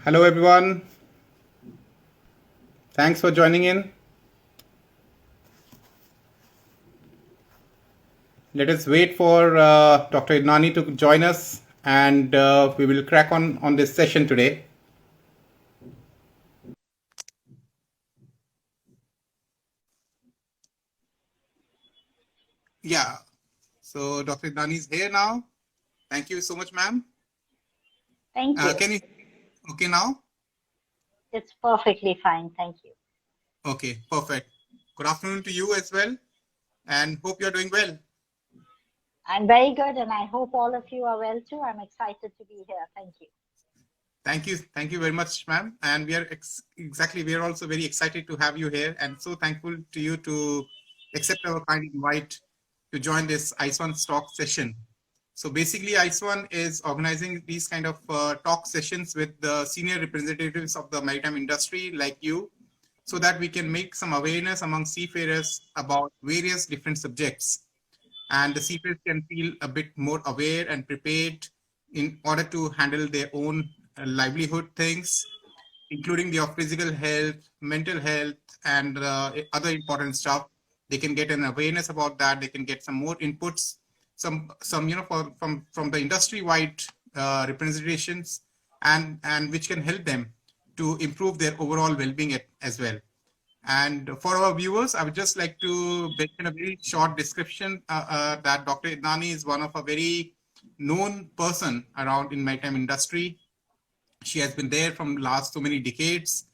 Hello, everyone. Thanks for joining in. Let us wait for Dr. Idnani to join us, and we will crack on this session today. Yeah. So Dr. Idnani is here now. Thank you so much, ma'am. Thank you. Can you okay now? It's perfectly fine. Thank you. Okay, perfect. Good afternoon to you as well, and hope you're doing well. I'm very good, and I hope all of you are well too. I'm excited to be here. Thank you. Thank you very much, ma'am. And we are we are also very excited to have you here, and so thankful to you to accept our kind invite to join this ISWAN talk session. So basically, ISWAN is organizing these kind of talk sessions with the senior representatives of the maritime industry like you, so that we can make some awareness among seafarers about various different subjects, and the seafarers can feel a bit more aware and prepared in order to handle their own livelihood things, including their physical health, mental health, and other important stuff. They can get an awareness about that. They can get some more inputs, some from the industry-wide representations, and which can help them to improve their overall well-being as well. And for our viewers, I would just like to mention a very short description that Dr. Idnani is one of a very known person around in maritime industry. She has been there from last so many decades.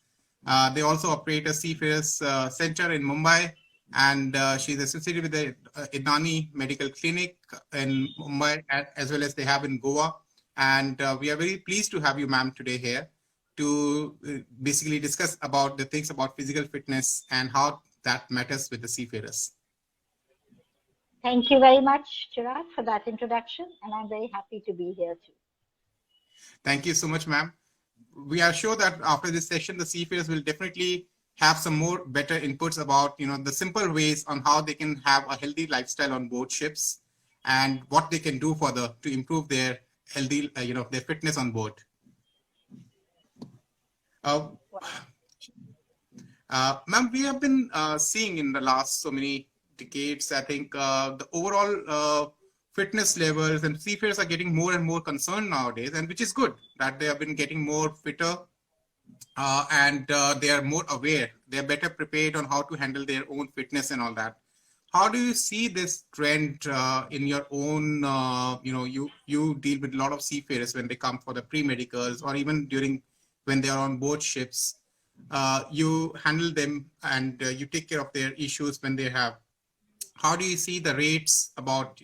They also operate a Seafarers Center in Mumbai, and she's associated with the Idnani Medical Clinic in Mumbai, as well as they have in Goa. And we are very pleased to have you, ma'am, today here to basically discuss about the things about physical fitness and how that matters with the seafarers. Thank you very much, Chirag, for that introduction, and I'm very happy to be here too. Thank you so much, ma'am. We are sure that after this session, the seafarers will definitely have some more better inputs about the simple ways on how they can have a healthy lifestyle on board ships and what they can do to improve their healthy their fitness on board. Ma'am, we have been seeing in the last so many decades, I think the overall fitness levels and seafarers are getting more and more concerned nowadays, and which is good that they have been getting more fitter and they are more aware. They are better prepared on how to handle their own fitness and all that. How do you see this trend in your own, you deal with a lot of seafarers when they come for the pre-medicals or even when they are on board ships. You handle them and you take care of their issues when they have. How do you see the rates about,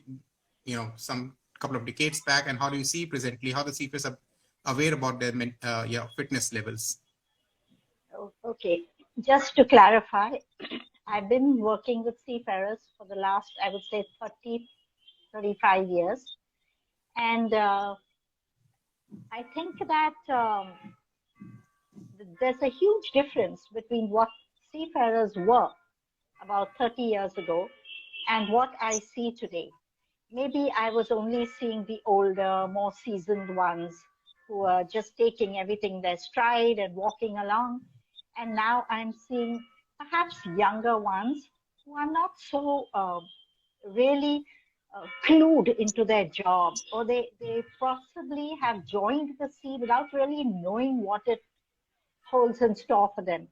some couple of decades back, and how do you see presently how the seafarers are aware about their fitness levels? Okay, just to clarify, I've been working with seafarers for the last, I would say, 35 years. And I think that there's a huge difference between what seafarers were about 30 years ago and what I see today. Maybe I was only seeing the older, more seasoned ones who are just taking everything their stride and walking along. And now I'm seeing perhaps younger ones who are not so really clued into their job, or they possibly have joined the sea without really knowing what it holds in store for them.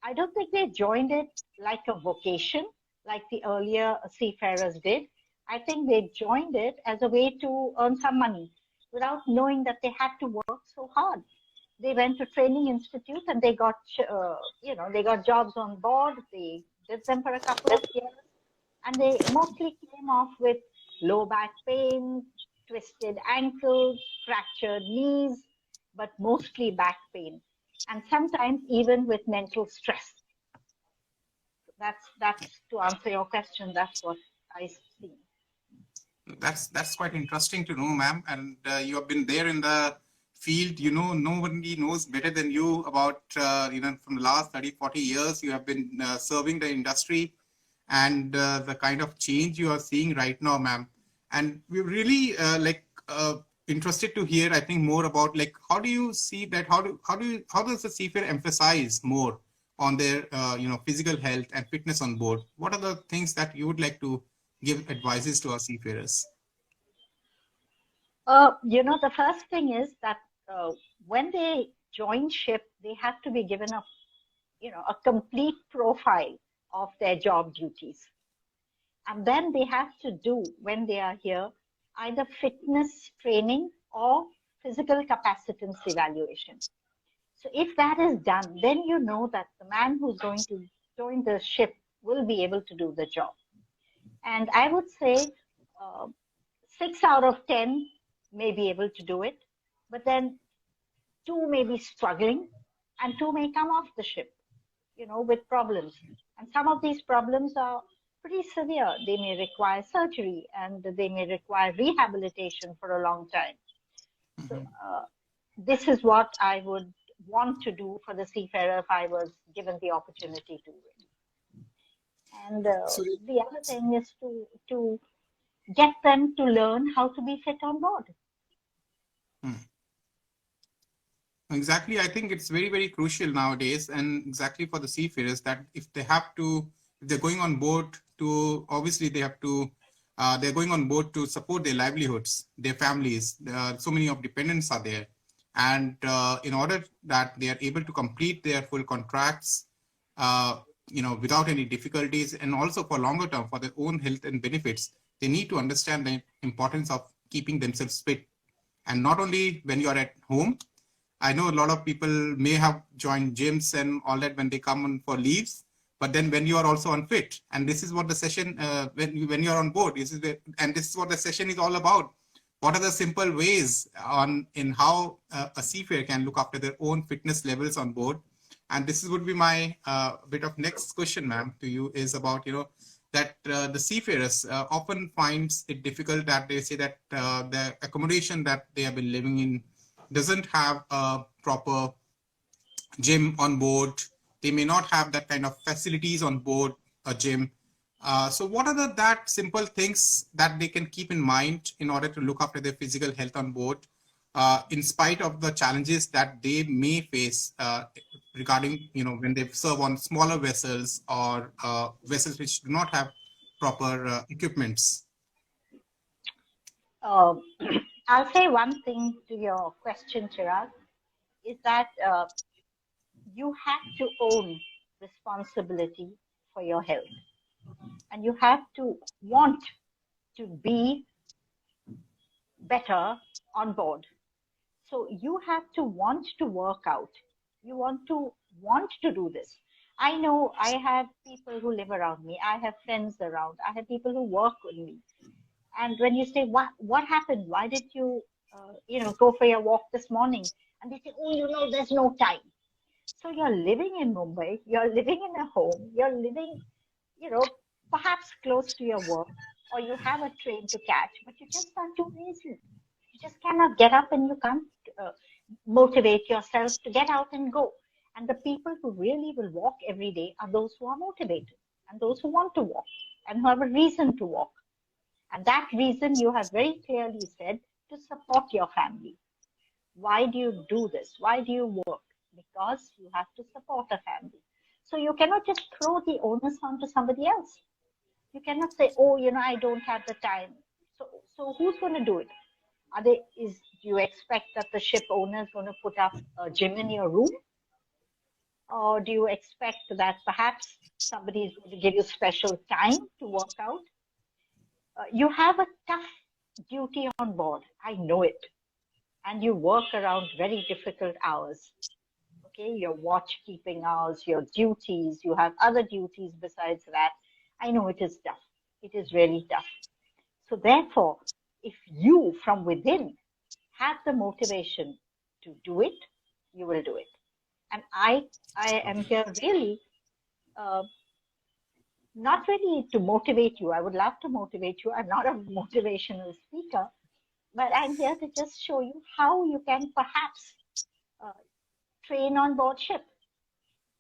I don't think they joined it like a vocation, like the earlier seafarers did. I think they joined it as a way to earn some money without knowing that they had to work so hard. They went to training institute and they got, they got jobs on board. They did them for a couple of years, and they mostly came off with low back pain, twisted ankles, fractured knees, but mostly back pain, and sometimes even with mental stress. That's to answer your question. That's what I see. That's quite interesting to know, ma'am. And you have been there in the field. Nobody knows better than you about from the last 30-40 years you have been serving the industry, and the kind of change you are seeing right now, ma'am. And we really interested to hear, I think, more about like how do you see that? How does the seafarer emphasize more on their physical health and fitness on board? What are the things that you would like to give advices to our seafarers? The first thing is that when they join ship, they have to be given a complete profile of their job duties. And then they have to do, when they are here, either fitness training or physical capacitance evaluation. So if that is done, then you know that the man who's going to join the ship will be able to do the job. And I would say 6 out of 10 may be able to do it, but then 2 may be struggling and 2 may come off the ship, with problems. And some of these problems are pretty severe. They may require surgery and they may require rehabilitation for a long time. So this is what I would want to do for the seafarer if I was given the opportunity to do it. And the other thing is to get them to learn how to be fit on board. Exactly. I think it's very, very crucial nowadays, and exactly for the seafarers, that if they're going on board to, obviously they have to, they're going on board to support their livelihoods, their families. So many of dependents are there. And in order that they are able to complete their full contracts, without any difficulties, and also for longer term, for their own health and benefits, they need to understand the importance of keeping themselves fit. And not only when you are at home. I know a lot of people may have joined gyms and all that when they come on for leaves, but then when you are also unfit, and this is what the session, when you're on board, this is what the session is all about. What are the simple ways in how a seafarer can look after their own fitness levels on board? And this would be my bit of next question, ma'am, to you, is about, that the seafarers often finds it difficult that they say that the accommodation that they have been living in doesn't have a proper gym on board. They may not have that kind of facilities on board a gym. So what are that simple things that they can keep in mind in order to look after their physical health on board, in spite of the challenges that they may face regarding, when they serve on smaller vessels or vessels which do not have proper equipments? I'll say one thing to your question, Chirag, is that you have to own responsibility for your health. And you have to want to be better on board. So you have to want to work out. You want to do this. I know I have people who live around me. I have friends around. I have people who work with me. And when you say, what happened? Why did you, go for your walk this morning? And they say, oh, there's no time. So you're living in Mumbai, you're living in a home, you're living, perhaps close to your work, or you have a train to catch, but you just are too lazy. You just cannot get up and you can't motivate yourself to get out and go. And the people who really will walk every day are those who are motivated and those who want to walk and who have a reason to walk. And that reason you have very clearly said, to support your family. Why do you do this? Why do you work? Because you have to support a family. So you cannot just throw the onus onto somebody else. You cannot say, I don't have the time. So who's going to do it? Do you expect that the ship owner is going to put up a gym in your room? Or do you expect that perhaps somebody is going to give you special time to work out? You have a tough duty on board. I know it. And you work around very difficult hours. Okay, your watch keeping hours, your duties, you have other duties besides that. I know it is tough. It is really tough. So therefore, if you from within have the motivation to do it, you will do it. And I am here really, not really to motivate you. I would love to motivate you. I'm not a motivational speaker, but I'm here to just show you how you can perhaps train on board ship.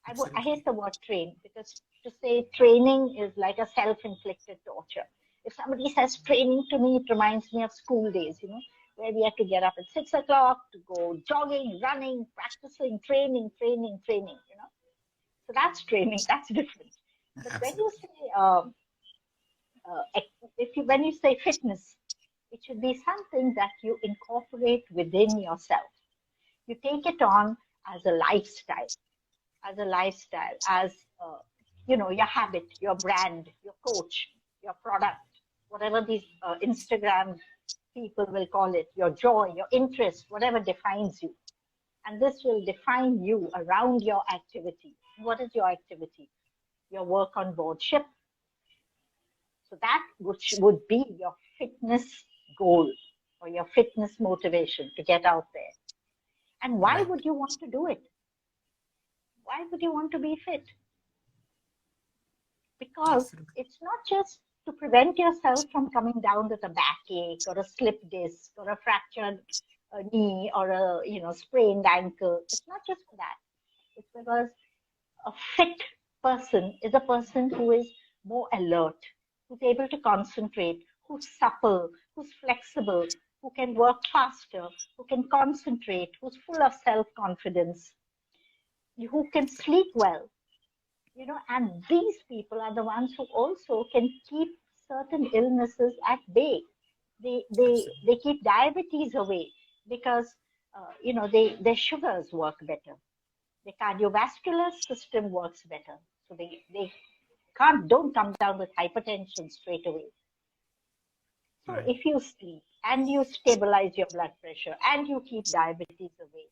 I hate the word train, because to say training is like a self-inflicted torture. If somebody says training to me, it reminds me of school days, where we had to get up at 6 o'clock to go jogging, running, practicing, training. So that's training, that's different. But when you Absolutely. say, when you say fitness, it should be something that you incorporate within yourself. You take it on as a lifestyle, as your habit, your brand, your coach, your product, whatever these Instagram people will call it, your joy, your interest, whatever defines you. And this will define you around your activity. What is your activity? Your work on board ship. So that would be your fitness goal or your fitness motivation to get out there. And why Right. would you want to do it? Why would you want to be fit? Because Absolutely. it's not just to prevent yourself from coming down with a backache or a slip disc or a fractured knee or a sprained ankle. It's not just for that. It's because a fit person is a person who is more alert, who's able to concentrate, who's supple, who's flexible, who can work faster, who can concentrate, who's full of self-confidence, who can sleep well, and these people are the ones who also can keep certain illnesses at bay. Absolutely. They keep diabetes away because their sugars work better. The cardiovascular system works better, so they don't come down with hypertension straight away. So Right. if you sleep and you stabilize your blood pressure and you keep diabetes away,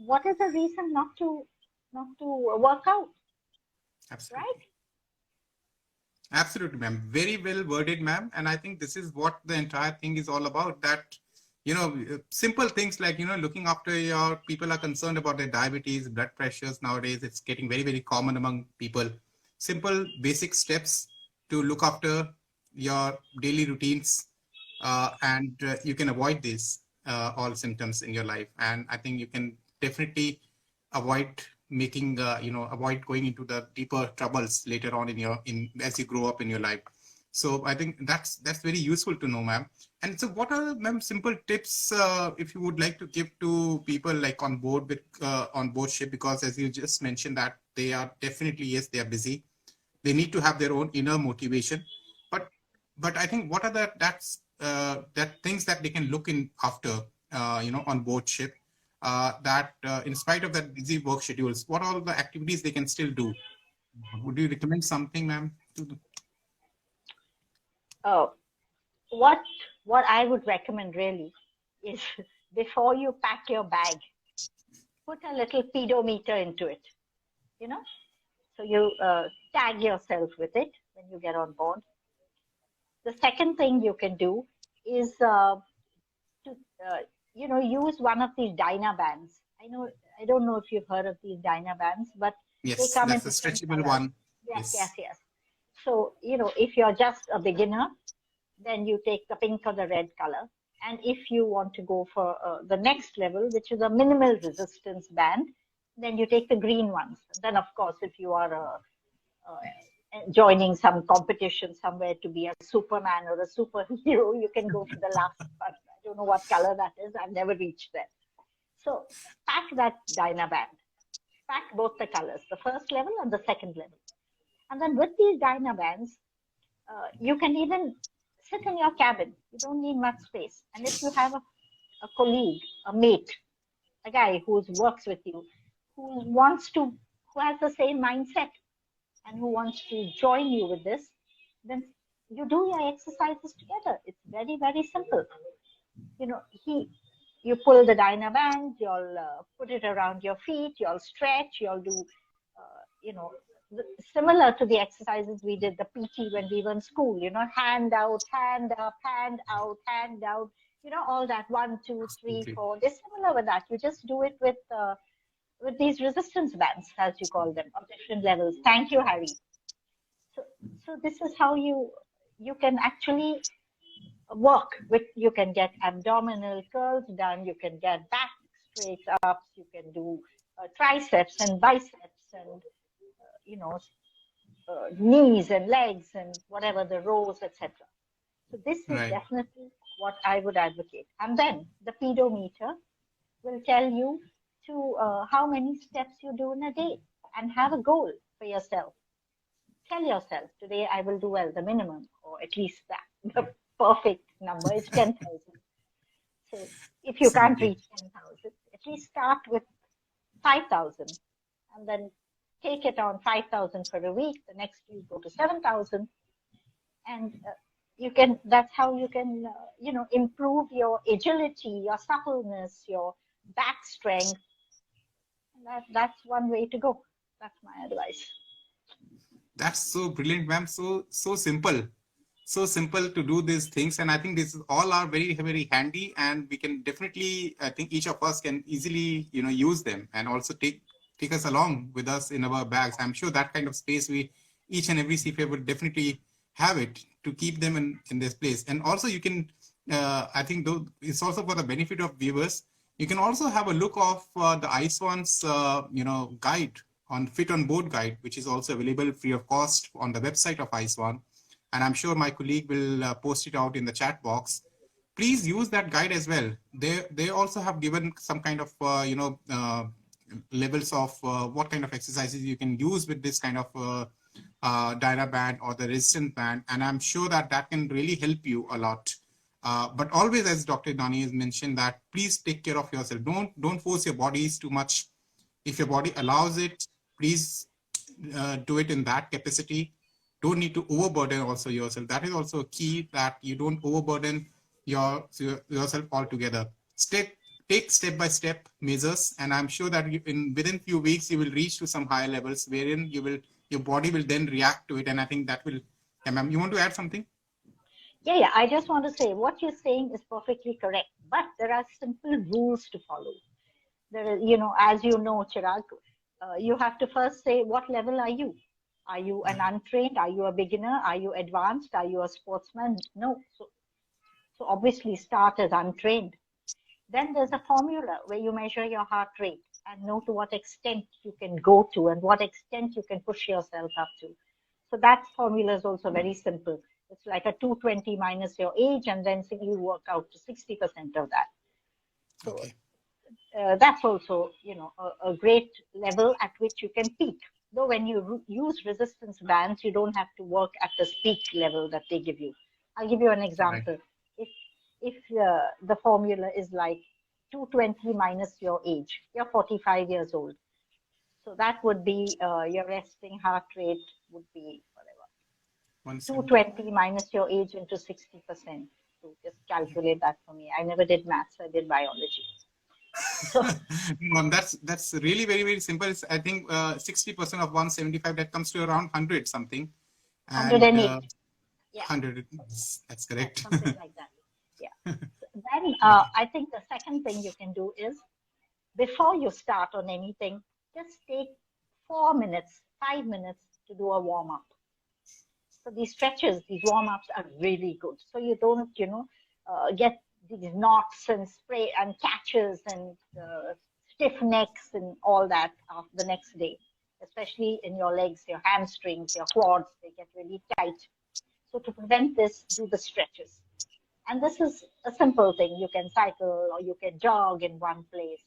what is the reason not to work out, right? Absolutely. Absolutely, ma'am. Very well worded, ma'am. And I think this is what the entire thing is all about. That, simple things like, looking after your people are concerned about their diabetes, blood pressures nowadays. It's getting very, very common among people. Simple, basic steps to look after your daily routines, and you can avoid these all symptoms in your life. And I think you can definitely avoid avoid going into the deeper troubles later on as you grow up in your life. So I think that's very useful to know, ma'am. And so what are, ma'am, simple tips if you would like to give to people like on board ship? Because as you just mentioned that they are definitely, yes, they are busy, they need to have their own inner motivation, but I think what are that things that they can look in after on board ship, that in spite of that busy work schedules, what all the activities they can still do? Would you recommend something, ma'am? Oh, what what I would recommend really is before you pack your bag, put a little pedometer into it. You know, so you tag yourself with it when you get on board. The second thing you can do is to use one of these Dynabands. I don't know if you've heard of these Dynabands, but they Yes, come in that's the different stretchable colors. one. Yes. Yes. So if you're just a beginner, then you take the pink or the red color. And if you want to go for the next level, which is a minimal resistance band, then you take the green ones. Then, of course, if you are joining some competition somewhere to be a Superman or a superhero, you can go for the last one. I don't know what color that is. I've never reached there. So pack that Dynaband. Pack both the colors, the first level and the second level. And then with these Dynabands, you can even sit in your cabin. You don't need much space. And if you have a colleague, a mate, a guy who works with you, who has the same mindset and who wants to join you with this, then you do your exercises together. It's very, very simple. You pull the Dynaband, you'll put it around your feet, you'll stretch, you'll do, you know, similar to the exercises we did, the PT when we were in school, hand out, hand up, hand out, hand out, all that 1, 2, 3, 4. They're similar with that. You just do it with these resistance bands, as you call them, of different levels. Thank you, Harry. So this is how you can actually work with. You can get abdominal curls done. You can get back straight ups. You can do triceps and biceps and knees and legs and whatever the rows, etc. So this is Right. definitely what I would advocate. And then the pedometer will tell you to how many steps you do in a day, and have a goal for yourself. Tell yourself, today I will do well, the minimum, or at least that. The perfect number is 10,000. So if you can't Absolutely. reach 10,000, at least start with 5,000, and then take it on 5,000 for a week. The next week go to 7,000, and that's how you can improve your agility, your suppleness, your back strength. That's one way to go. That's my advice. That's so brilliant, ma'am. So simple. So simple to do these things. And I think this is all are very, very handy, and we can definitely, I think each of us can easily, use them, and also take us along with us in our bags. I'm sure that kind of space each and every seafarer would definitely have it to keep them in this place. And also you can, I think though it's also for the benefit of viewers, you can also have a look of the ISWAN's, guide on Fit on Board guide, which is also available free of cost on the website of ISWAN. And I'm sure my colleague will post it out in the chat box. Please use that guide as well. They also have given some kind of, levels of what kind of exercises you can use with this kind of Dyna band or the resistance band. And I'm sure that can really help you a lot. But always, as Dr. Idnani has mentioned, that please take care of yourself. Don't force your bodies too much. If your body allows it, please do it in that capacity. Don't need to overburden also yourself. That is also key, that you don't overburden yourself altogether. Take step-by-step measures, and I'm sure that within few weeks you will reach to some higher levels wherein your body will then react to it. And I think that will. Yeah, ma'am, you want to add something? Yeah. I just want to say what you're saying is perfectly correct, but there are simple rules to follow. There is, as you know, Chirag, you have to first say, what level are you? Are you an untrained? Are you a beginner? Are you advanced? Are you a sportsman? No. So obviously start as untrained. Then there's a formula where you measure your heart rate and know to what extent you can go to and what extent you can push yourself up to. So that formula is also very simple. It's like a 220 minus your age, and then you work out to 60% of that. So Okay. That's also, a great level at which you can peak. Though when you use resistance bands, you don't have to work at the peak level that they give you. I'll give you an example. Right. If the formula is like 220 minus your age, you're 45 years old. So that would be your resting heart rate would be whatever. 220 minus your age into 60%. So just calculate that for me. I never did maths, I did biology. So, that's really very, very simple. I think 60% of 175, that comes to around 100 something. 108. Yeah. 100. That's correct. Something like that. Yeah. Then I think the second thing you can do is, before you start on anything, just take 4 minutes, 5 minutes to do a warm up. So these stretches, these warm ups are really good. So you don't, get these knots and spray and catches and stiff necks and all that the next day, especially in your legs, your hamstrings, your quads, they get really tight. So to prevent this, do the stretches. And this is a simple thing. You can cycle or you can jog in one place.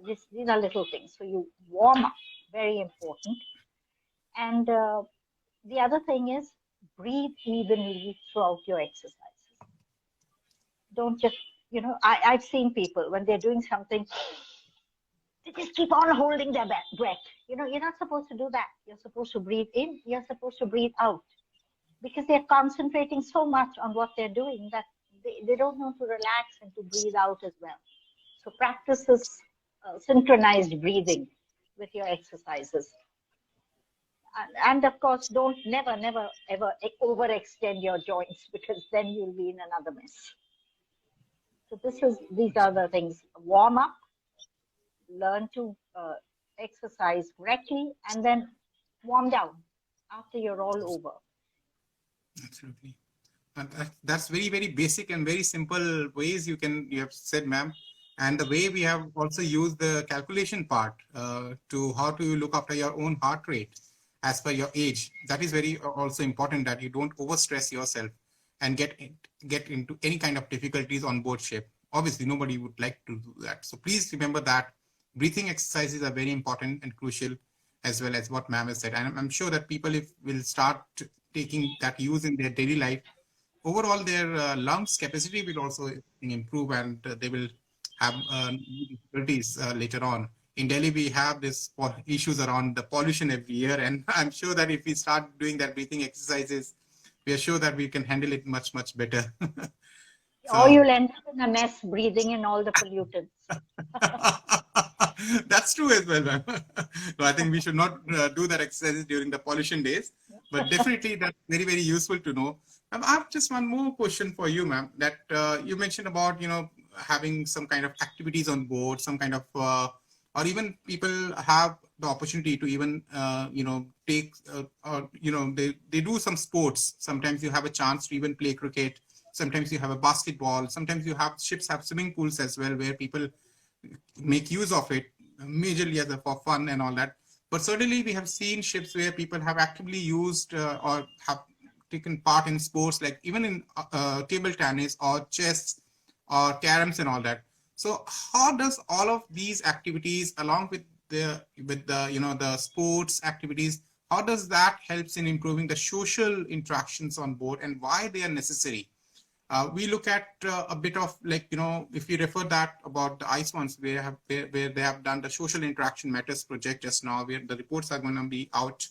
These are little things. So you warm up, very important. And the other thing is, breathe evenly throughout your exercises. Don't just, I've seen people when they're doing something, they just keep on holding their breath. You're not supposed to do that. You're supposed to breathe in, you're supposed to breathe out, because they're concentrating so much on what they're doing that they don't know to relax and to breathe out as well. So practice this synchronized breathing with your exercises. And of course, don't never, ever overextend your joints, because then you'll be in another mess. So these are the things. Warm up, learn to exercise correctly, and then warm down after you're all over. Absolutely. And that's very, very basic and very simple ways you have said, ma'am. And the way we have also used the calculation part to how to look after your own heart rate as per your age. That is very also important, that you don't overstress yourself. and get into any kind of difficulties on board ship. Obviously, nobody would like to do that. So please remember that breathing exercises are very important and crucial, as well as what ma'am has said. And I'm sure that people will start taking that use in their daily life, overall their lungs capacity will also improve, and they will have difficulties later on. In Delhi, we have this issues around the pollution every year, and I'm sure that if we start doing that breathing exercises, we are sure that we can handle it much, much better. Or you'll end up in a mess breathing in all the pollutants. That's true as well, ma'am. So I think we should not do that exercise during the pollution days, but definitely that's very, very useful to know. I have just one more question for you, ma'am, that you mentioned about, having some kind of activities on board, some kind of, or even people have the opportunity to even, take, or, they do some sports. Sometimes you have a chance to even play cricket. Sometimes you have a basketball. Sometimes ships have swimming pools as well, where people make use of it majorly as for fun and all that. But certainly we have seen ships where people have actively used or have taken part in sports, like even in table tennis or chess or caroms and all that. So how does all of these activities, along with the sports activities, how does that helps in improving the social interactions on board, and why they are necessary? We look at a bit of, like, if you refer that about the ISWANs, where they have done the social interaction matters project just now, where the reports are going to be out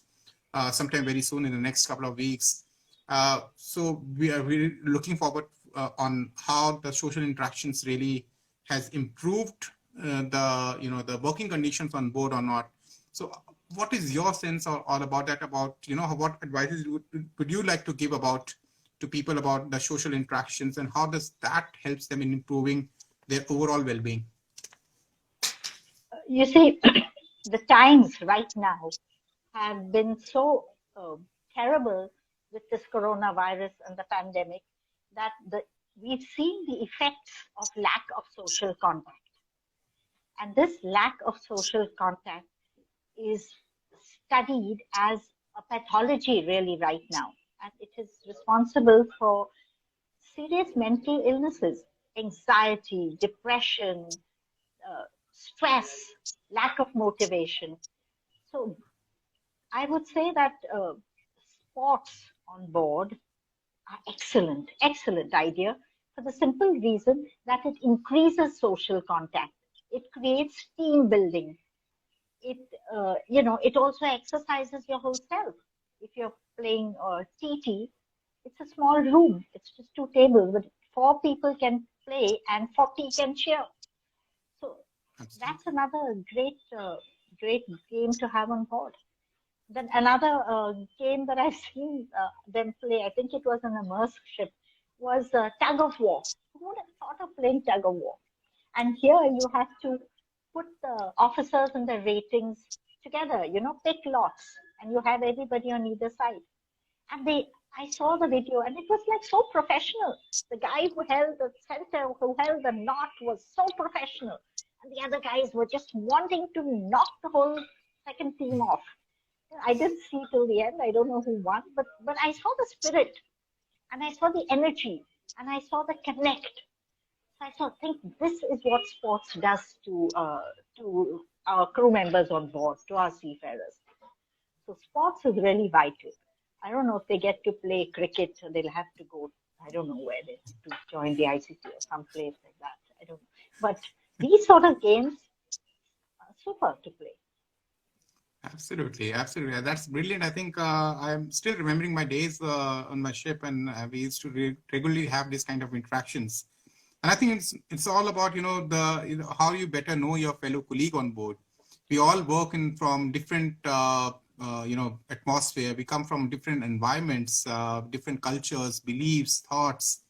sometime very soon in the next couple of weeks. So we are really looking forward on how the social interactions really has improved the working conditions on board or not. So what is your sense all about that, about, what advices would you like to give to people about the social interactions, and how does that helps them in improving their overall well-being? You see, the times right now have been so terrible with this coronavirus and the pandemic that we've seen the effects of lack of social contact. And this lack of social contact is studied as a pathology really right now. And it is responsible for serious mental illnesses, anxiety, depression, stress, lack of motivation. So I would say that sports on board are excellent idea, for the simple reason that it increases social contact. It creates team building. It also exercises your whole self. If you're playing TT, it's a small room. It's just 2 tables, but 4 people can play and 40 can cheer. So that's another great game to have on board. Then another game that I've seen them play, I think it was an immersive ship, was tug of war. Who would have thought of playing tug of war? And here you have to put the officers and the ratings together, pick lots, and you have everybody on either side. And I saw the video, and it was like so professional. The guy who held the center, who held the knot, was so professional. And the other guys were just wanting to knock the whole second team off. I didn't see till the end. I don't know who won, but I saw the spirit, and I saw the energy, and I saw the connect. So I think this is what sports does to our crew members on board, to our seafarers. So sports is really vital. I don't know if they get to play cricket, they'll have to go, I don't know where they have to join the ICC or some place like that. I don't know. But these sort of games are super to play. Absolutely. That's brilliant. I think I'm still remembering my days on my ship, and we used to regularly have these kind of interactions. And I think it's all about, how you better know your fellow colleague on board. We all work from different, atmosphere. We come from different environments, different cultures, beliefs, thoughts,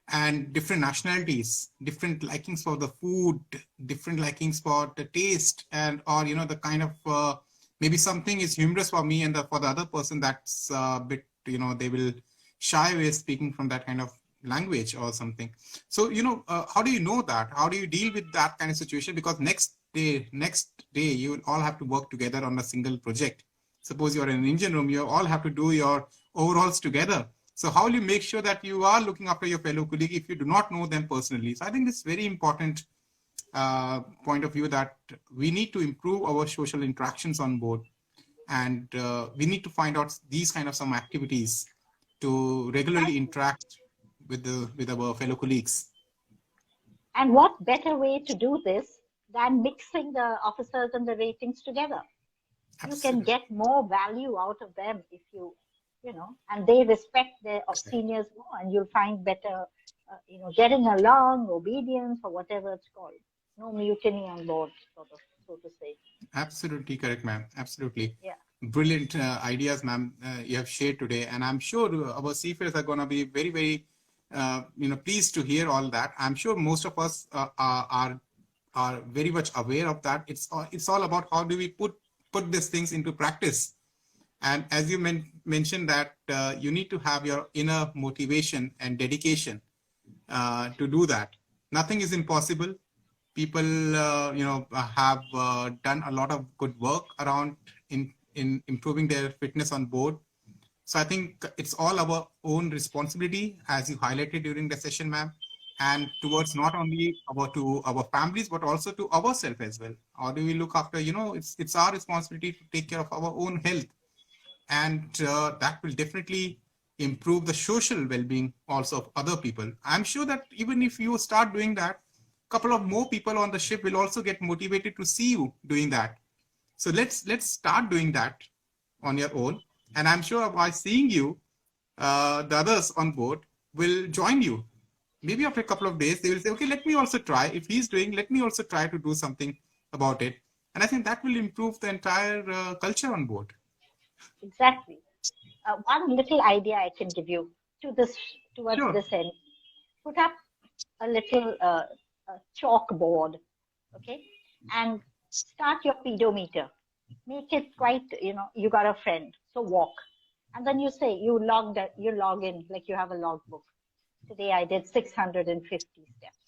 and different nationalities, different likings for the food, different likings for the taste, and or the kind of maybe something is humorous for me, and for the other person that's a bit, they will shy away speaking from that kind of language or something. So how do you know that? How do you deal with that kind of situation? Because next day you will all have to work together on a single project. Suppose you're in an engine room, you all have to do your overalls together. So how will you make sure that you are looking after your fellow colleague if you do not know them personally? So I think this is very important point of view that we need to improve our social interactions on board, and we need to find out these kind of some activities to regularly interact with our fellow colleagues. And what better way to do this than mixing the officers and the ratings together? You can Absolutely. get more value out of them if and they respect their seniors more, and you'll find better, getting along, obedience, or whatever it's called. No mutiny on board, sort of, so to say. Absolutely correct, ma'am. Absolutely. Yeah. Brilliant ideas, ma'am, you have shared today. And I'm sure our seafarers are going to be very, very, pleased to hear all that. I'm sure most of us are very much aware of that. It's all about how do we put these things into practice. And as you mentioned that you need to have your inner motivation and dedication to do that. Nothing is impossible. People, have done a lot of good work around in improving their fitness on board. So I think it's all our own responsibility, as you highlighted during the session, ma'am, and towards not only to our families, but also to ourselves as well. How do we look after, it's our responsibility to take care of our own health. And that will definitely improve the social well-being also of other people. I'm sure that even if you start doing that, a couple of more people on the ship will also get motivated to see you doing that. So let's start doing that on your own. And I'm sure by seeing you, the others on board will join you. Maybe after a couple of days, they will say, okay, let me also try. If he's doing, let me also try to do something about it. And I think that will improve the entire culture on board. Exactly. One little idea I can give you towards Sure. this end. Put up a little chalkboard, okay, and start your pedometer. Make it quite, you got a friend, so walk, and then you say you log in like you have a logbook. Today I did 650 steps.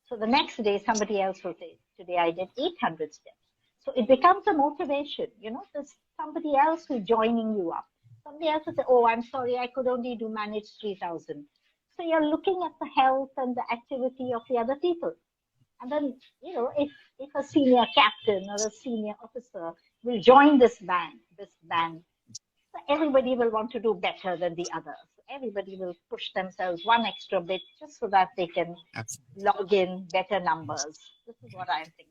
So the next day somebody else will say, today I did 800 steps. So it becomes a motivation. There's somebody else who's joining you up. Somebody else will say, oh, I'm sorry, I could only manage 3,000. So you're looking at the health and the activity of the other people. And then, if a senior captain or a senior officer will join this band, so everybody will want to do better than the others. Everybody will push themselves one extra bit just so that they can Absolutely. log in better numbers. This is what I'm thinking.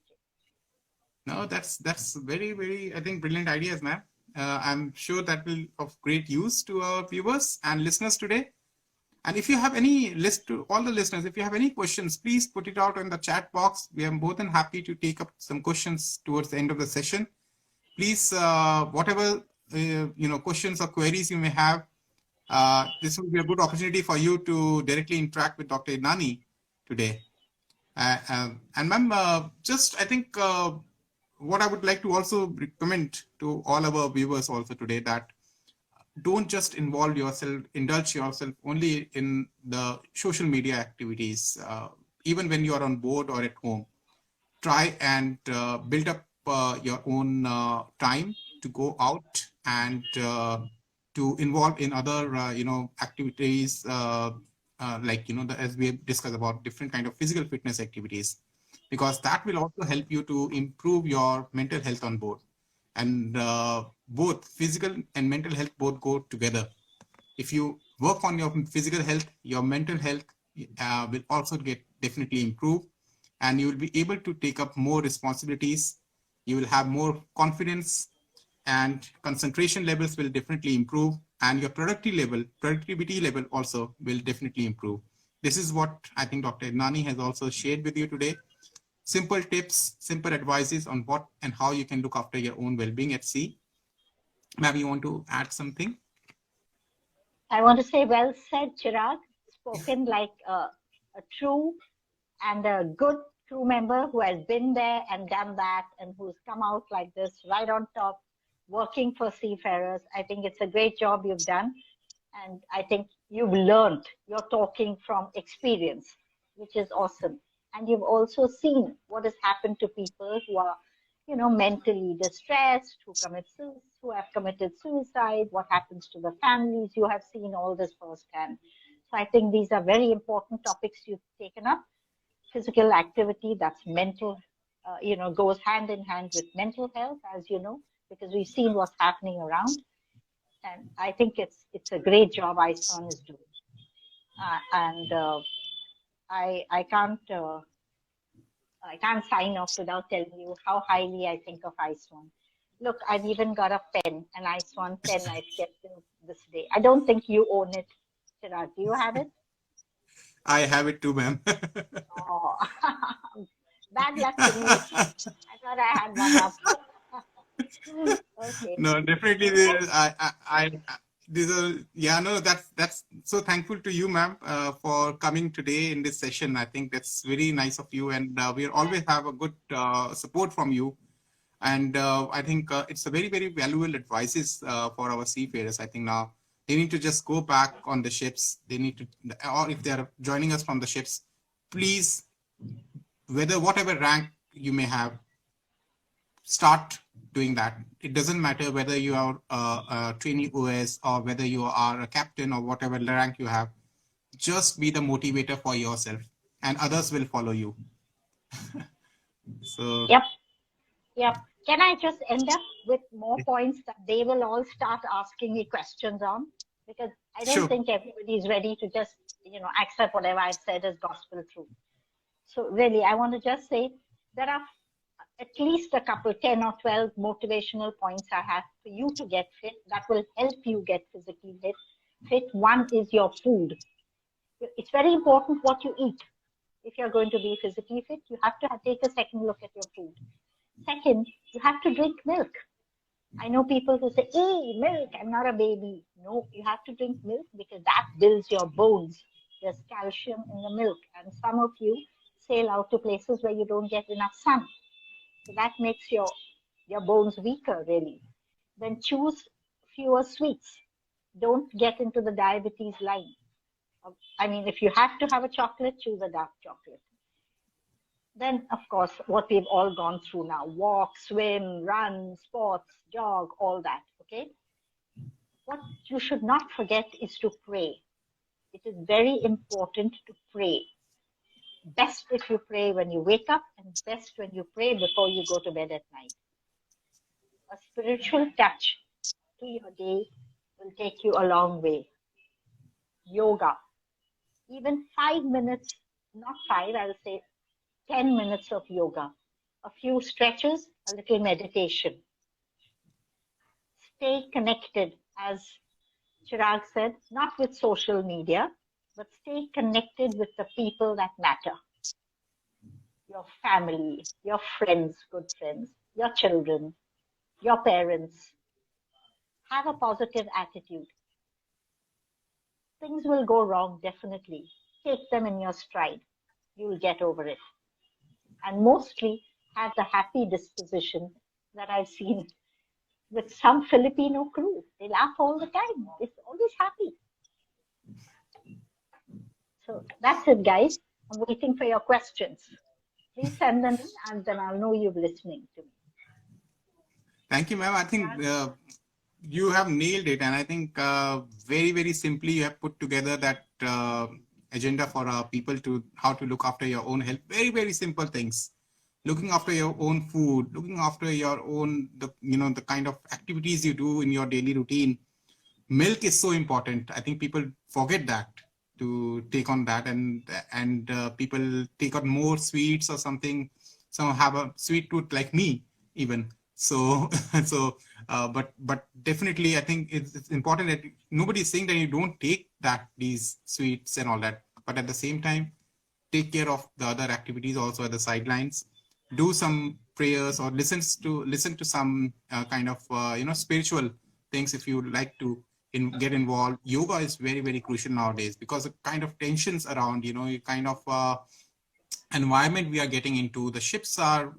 No, that's very, very, I think, brilliant ideas, ma'am. I'm sure that will of great use to our viewers and listeners today. And if you have any to all the listeners, if you have any questions, please put it out in the chat box. We are more than happy to take up some questions towards the end of the session. Please, whatever questions or queries you may have, this will be a good opportunity for you to directly interact with Dr. Idnani today. And ma'am, just I think what I would like to also recommend to all our viewers also today, that don't just indulge yourself only in the social media activities. Even when you are on board or at home, try and build up your own time to go out and to involve in other, activities like, as we discussed about different kind of physical fitness activities, because that will also help you to improve your mental health on board. And both physical and mental health both go together. If you work on your physical health, your mental health will also get definitely improve, and you will be able to take up more responsibilities. You will have more confidence, and concentration levels will definitely improve, and your productivity level also will definitely improve. This is what I think Dr. Idnani has also shared with you today. Simple tips, simple advices on what and how you can look after your own well-being at sea. Ma'am, you want to add something? I want to say, well said, Chirag. Spoken like a true and a good crew member who has been there and done that, and who's come out like this right on top, working for Seafarers. I think it's a great job you've done. And I think you've learned. You're talking from experience, which is awesome. And you've also seen what has happened to people who are, mentally distressed, who have committed suicide, what happens to the families. You have seen all this firsthand. So I think these are very important topics you've taken up. Physical activity, that's mental, goes hand in hand with mental health, as you know, because we've seen what's happening around. And I think it's a great job ISWAN is doing. And I can't sign off without telling you how highly I think of ISWAN. Look, I've even got a pen, an ISWAN pen I've kept till this day. I don't think you own it, Chirag. Do you have it? I have it too, ma'am. Oh, bad luck to me. I thought I had one up. Okay. No, definitely. That's so thankful to you, ma'am, for coming today in this session. I think that's very nice of you, and we always have a good support from you. And I think it's a very, very valuable advices for our seafarers. I think now they need to just go back on the ships. They need to, or if they are joining us from the ships, please, whatever rank you may have, start doing that. It doesn't matter whether you are a trainee OS or whether you are a captain or whatever rank you have. Just be the motivator for yourself, and others will follow you. So. Yep. Can I just end up with more points that they will all start asking me questions on? Because I don't think everybody is ready to just, accept whatever I've said as gospel truth. So really, I want to just say there are at least a couple, 10 or 12 motivational points I have for you to get fit that will help you get physically fit. One is your food. It's very important what you eat. If you're going to be physically fit, you have to take a second look at your food. Second, you have to drink milk. I know people who say, milk, I'm not a baby. No, you have to drink milk because that builds your bones. There's calcium in the milk. And some of you sail out to places where you don't get enough sun. So that makes your bones weaker, really. Then choose fewer sweets. Don't get into the diabetes line. I mean, if you have to have a chocolate, choose a dark chocolate. Then, of course, what we've all gone through now, walk, swim, run, sports, jog, all that, okay? What you should not forget is to pray. It is very important to pray. Best if you pray when you wake up, and best when you pray before you go to bed at night. A spiritual touch to your day will take you a long way. Yoga. Even 5 minutes, not 5, I'll say 10 minutes of yoga, a few stretches, a little meditation. Stay connected, as Chirag said, not with social media, but stay connected with the people that matter. Your family, your friends, good friends, your children, your parents. Have a positive attitude. Things will go wrong, definitely. Take them in your stride. You will get over it. And mostly have the happy disposition that I've seen with some Filipino crew. They laugh all the time. They're always happy. So that's it, guys. I'm waiting for your questions. Please send them in, and then I'll know you're listening to me. Thank you, ma'am. I think you have nailed it. And I think very, very simply, you have put together that agenda for people to how to look after your own health. Very, very simple things. Looking after your own food, looking after your own, the kind of activities you do in your daily routine. Milk is so important. I think people forget that to take on that, and people take on more sweets or something. Some have a sweet tooth like me, even. So, but definitely, I think it's important that nobody's saying that you don't take these sweets and all that. But at the same time, take care of the other activities also at the sidelines. Do some prayers or listen to some kind of spiritual things if you like to get involved. Yoga is very, very crucial nowadays because the kind of tensions around, kind of environment we are getting into. The ships are,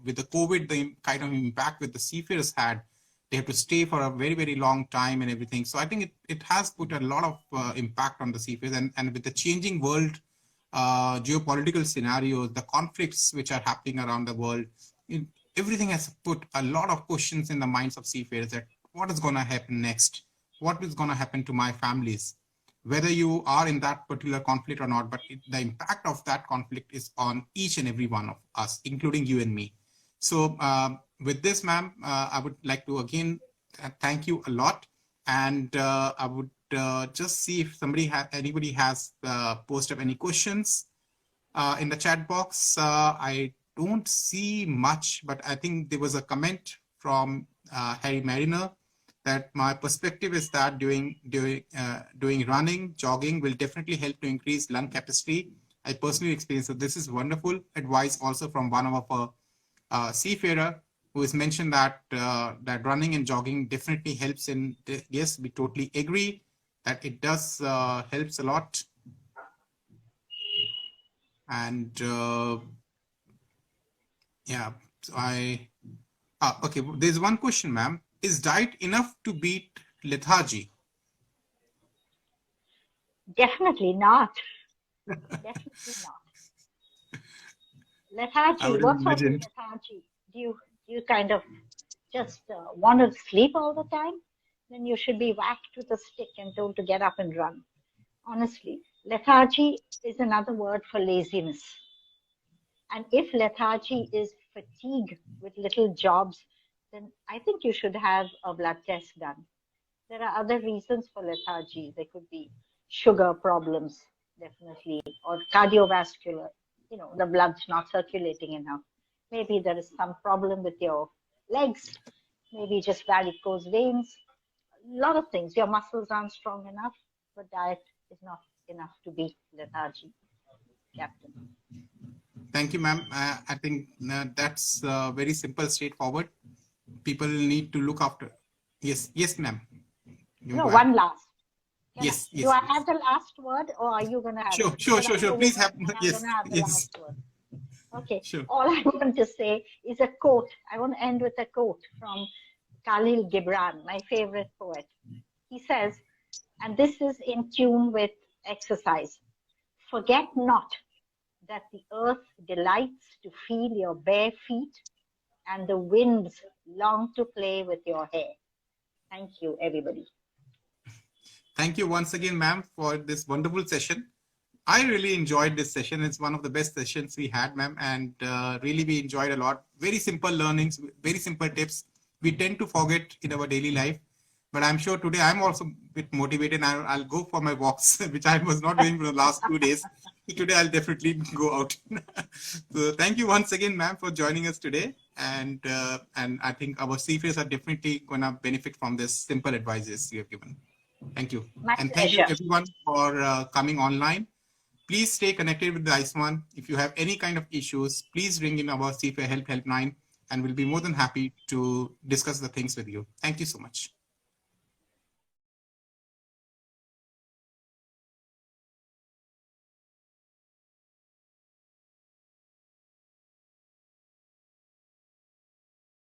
with the COVID, the kind of impact with the seafarers had. They have to stay for a very, very long time and everything. So I think it has put a lot of impact on the seafarers, and with the changing world, geopolitical scenarios, the conflicts which are happening around the world, everything has put a lot of questions in the minds of seafarers that what is going to happen next? What is going to happen to my families? Whether you are in that particular conflict or not, but the impact of that conflict is on each and every one of us, including you and me. So with this, ma'am, I would like to again thank you a lot. And I would just see if anybody has posted any questions in the chat box. I don't see much, but I think there was a comment from Harry Mariner that my perspective is that doing running, jogging will definitely help to increase lung capacity. I personally experienced that. This is wonderful advice also from one of our seafarer who has mentioned that that running and jogging definitely helps in. Yes, we totally agree that it does helps a lot. And yeah, so okay, there's one question, ma'am. Is diet enough to beat lethargy? Definitely not. Definitely not. Lethargy, what sort of lethargy? Do you kind of just want to sleep all the time? Then you should be whacked with a stick and told to get up and run. Honestly, lethargy is another word for laziness. And if lethargy is fatigue with little jobs, then I think you should have a blood test done. There are other reasons for lethargy. There could be sugar problems, definitely, or cardiovascular. You know, the blood's not circulating enough. Maybe there is some problem with your legs, maybe just varicose veins. A lot of things. Your muscles aren't strong enough, but diet is not enough to beat lethargy, Captain. Thank you, ma'am. I think that's very simple, straightforward. People need to look after. Yes, yes, ma'am. No, one last. Yes, yes. Do I have the last word, or are you going to have it? Sure. Please have. Yes, I'm going to have the last word. Okay. Sure. All I want to say is a quote. I want to end with a quote from Khalil Gibran, my favorite poet. He says, and this is in tune with exercise, forget not that the earth delights to feel your bare feet and the winds long to play with your hair. Thank you, everybody. Thank you once again, ma'am, for this wonderful session. I really enjoyed this session. It's one of the best sessions we had, ma'am, and really we enjoyed a lot. Very simple learnings, very simple tips. We tend to forget in our daily life, but I'm sure today I'm also a bit motivated. I'll go for my walks, which I was not doing for the last 2 days. Today I'll definitely go out. So thank you once again, ma'am, for joining us today. And I think our seafarers are definitely going to benefit from this simple advices you have given. Thank you. My pleasure. Thank you everyone for coming online. Please stay connected with the ISWAN. If you have any kind of issues, please ring in our Seafarer Helpline and we'll be more than happy to discuss the things with you. Thank you so much.